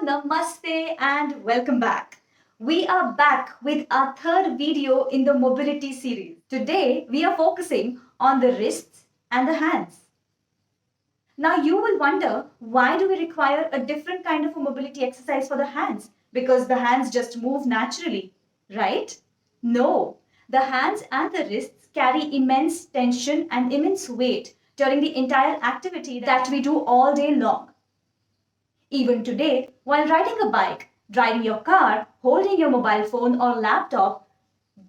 Namaste and welcome back. We are back with our third video in the mobility series. Today we are focusing on the wrists and the hands. Now you will wonder, why do we require a different kind of a mobility exercise for the hands? Because the hands just move naturally, right? No, the hands and the wrists carry immense tension and immense weight during the entire activity that we do all day long. Even today, while riding a bike, driving your car, holding your mobile phone or laptop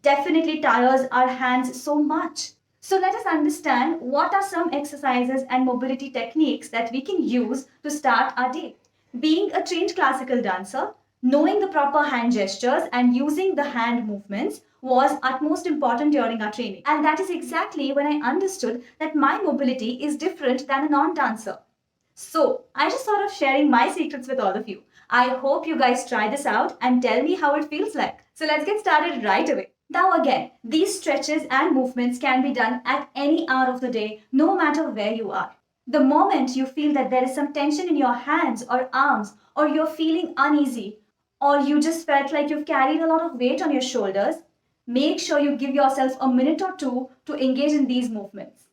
definitely tires our hands so much. So let us understand what are some exercises and mobility techniques that we can use to start our day. Being a trained classical dancer, knowing the proper hand gestures and using the hand movements was utmost important during our training. And that is exactly when I understood that my mobility is different than a non-dancer. So, I just thought of sharing my secrets with all of you. I hope you guys try this out and tell me how it feels like. So, let's get started right away. Now, again, these stretches and movements can be done at any hour of the day, no matter where you are. The moment you feel that there is some tension in your hands or arms, or you're feeling uneasy, or you just felt like you've carried a lot of weight on your shoulders, make sure you give yourself a minute or two to engage in these movements.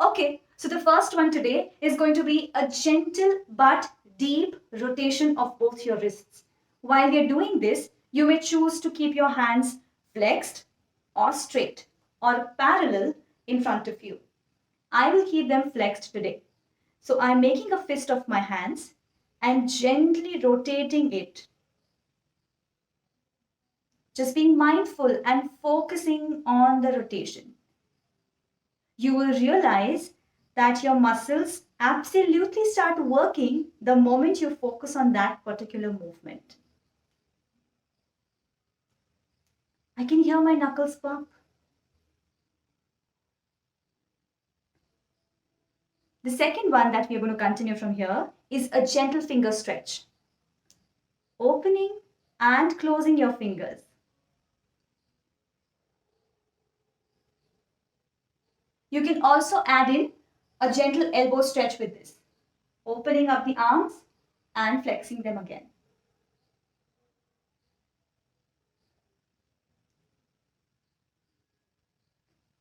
Okay, so the first one today is going to be a gentle but deep rotation of both your wrists. While you're doing this, you may choose to keep your hands flexed or straight or parallel in front of you. I will keep them flexed today. So I'm making a fist of my hands and gently rotating it. Just being mindful and focusing on the rotation. You will realize that your muscles absolutely start working the moment you focus on that particular movement. I can hear my knuckles pop. The second one that we are going to continue from here is a gentle finger stretch. Opening and closing your fingers. You can also add in a gentle elbow stretch with this, opening up the arms and flexing them again.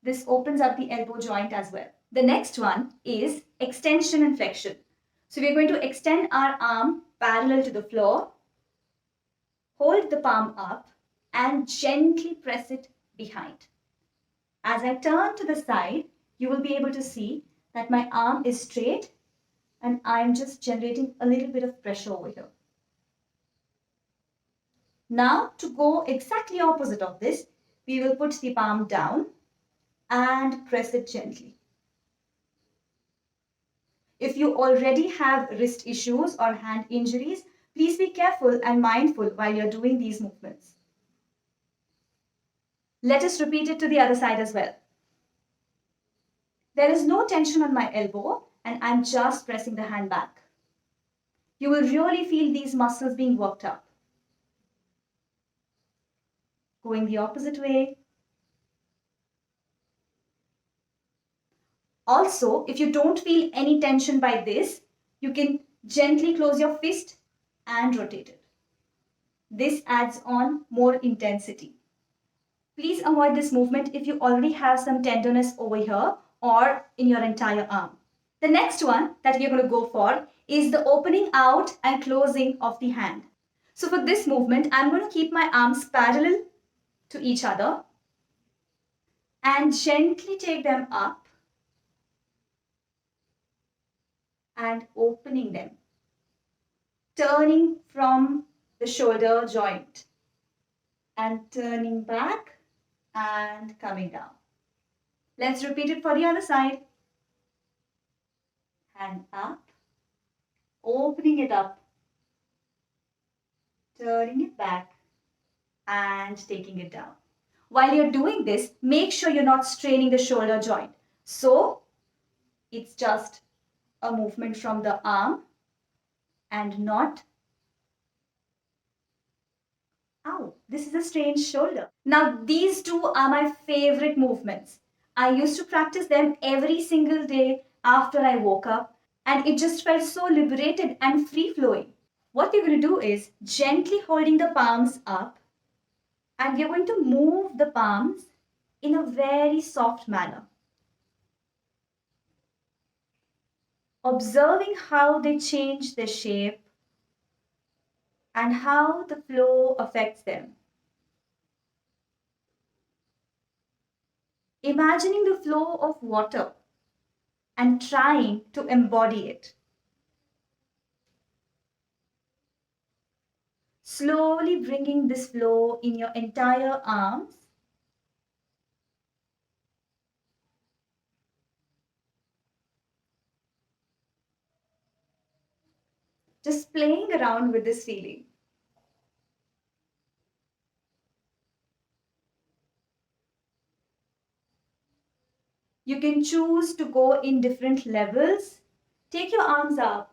This opens up the elbow joint as well. The next one is extension and flexion. So we're going to extend our arm parallel to the floor, hold the palm up and gently press it behind. As I turn to the side, you will be able to see that my arm is straight and I'm just generating a little bit of pressure over here. Now, to go exactly opposite of this, we will put the palm down and press it gently. If you already have wrist issues or hand injuries, please be careful and mindful while you're doing these movements. Let us repeat it to the other side as well. There is no tension on my elbow and I'm just pressing the hand back. You will really feel these muscles being worked up. Going the opposite way. Also, if you don't feel any tension by this, you can gently close your fist and rotate it. This adds on more intensity. Please avoid this movement if you already have some tenderness over here or in your entire arm. The next one that we're going to go for is the opening out and closing of the hand. So for this movement, I'm going to keep my arms parallel to each other and gently take them up and opening them, turning from the shoulder joint and turning back and coming down. Let's repeat it for the other side. Hand up, opening it up, turning it back and taking it down. While you're doing this, make sure you're not straining the shoulder joint. So it's just a movement from the arm and not, ow, this is a strained shoulder. Now these two are my favorite movements. I used to practice them every single day after I woke up and it just felt so liberated and free flowing. What we're going to do is gently holding the palms up, and we're going to move the palms in a very soft manner, observing how they change their shape and how the flow affects them. Imagining the flow of water and trying to embody it. Slowly bringing this flow in your entire arms. Just playing around with this feeling. You can choose to go in different levels. Take your arms up.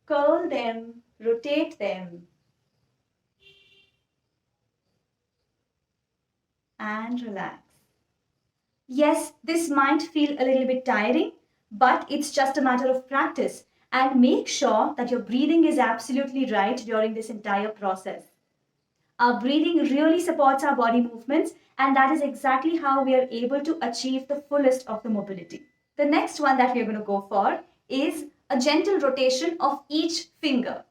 Curl them, rotate them, and relax. Yes, this might feel a little bit tiring, but it's just a matter of practice. And make sure that your breathing is absolutely right during this entire process. Our breathing really supports our body movements, and that is exactly how we are able to achieve the fullest of the mobility. The next one that we are going to go for is a gentle rotation of each finger.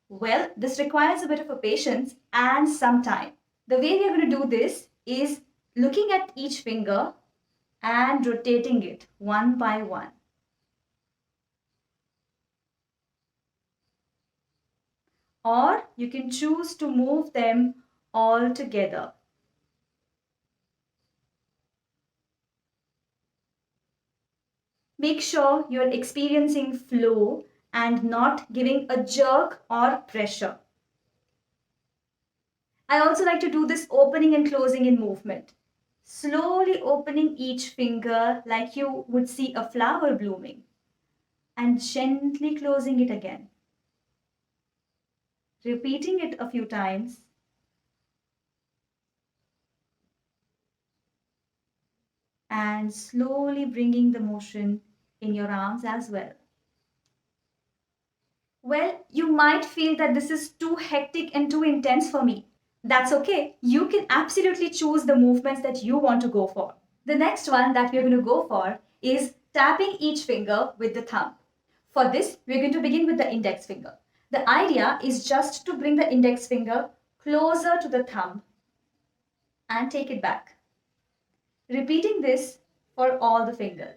Well, this requires a bit of a patience and some time. The way we are going to do this is looking at each finger and rotating it one by one. Or you can choose to move them all together. Make sure you're experiencing flow and not giving a jerk or pressure. I also like to do this opening and closing in movement. Slowly opening each finger like you would see a flower blooming, and gently closing it again. Repeating it a few times. And slowly bringing the motion in your arms as well. Well, you might feel that this is too hectic and too intense for me. That's okay. You can absolutely choose the movements that you want to go for. The next one that we're going to go for is tapping each finger with the thumb. For this, we're going to begin with the index finger. The idea is just to bring the index finger closer to the thumb and take it back. Repeating this for all the fingers.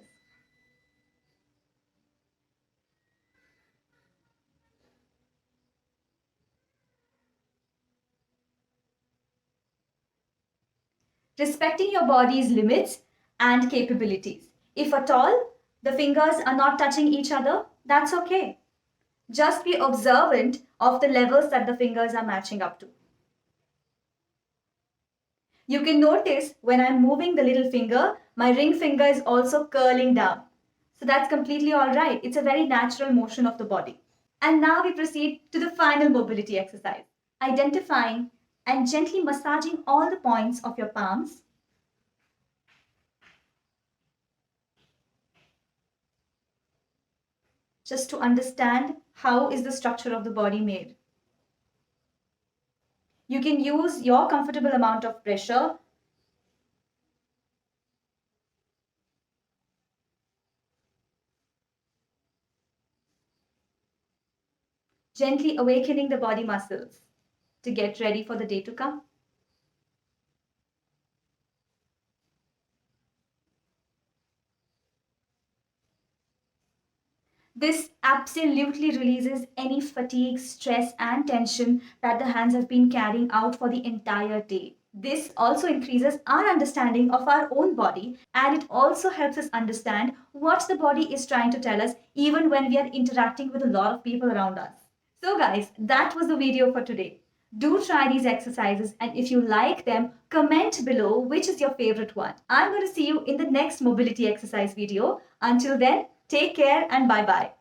Respecting your body's limits and capabilities. If at all the fingers are not touching each other, that's okay. Just be observant of the levels that the fingers are matching up to. You can notice when I'm moving the little finger, my ring finger is also curling down. So that's completely all right. It's a very natural motion of the body. And now we proceed to the final mobility exercise. Identifying and gently massaging all the points of your palms. Just to understand how is the structure of the body made. You can use your comfortable amount of pressure. Gently awakening the body muscles to get ready for the day to come. This absolutely releases any fatigue, stress, and tension that the hands have been carrying out for the entire day. This also increases our understanding of our own body, and it also helps us understand what the body is trying to tell us even when we are interacting with a lot of people around us. So guys, that was the video for today. Do try these exercises, and if you like them, comment below which is your favorite one. I'm going to see you in the next mobility exercise video. Until then, take care and bye-bye.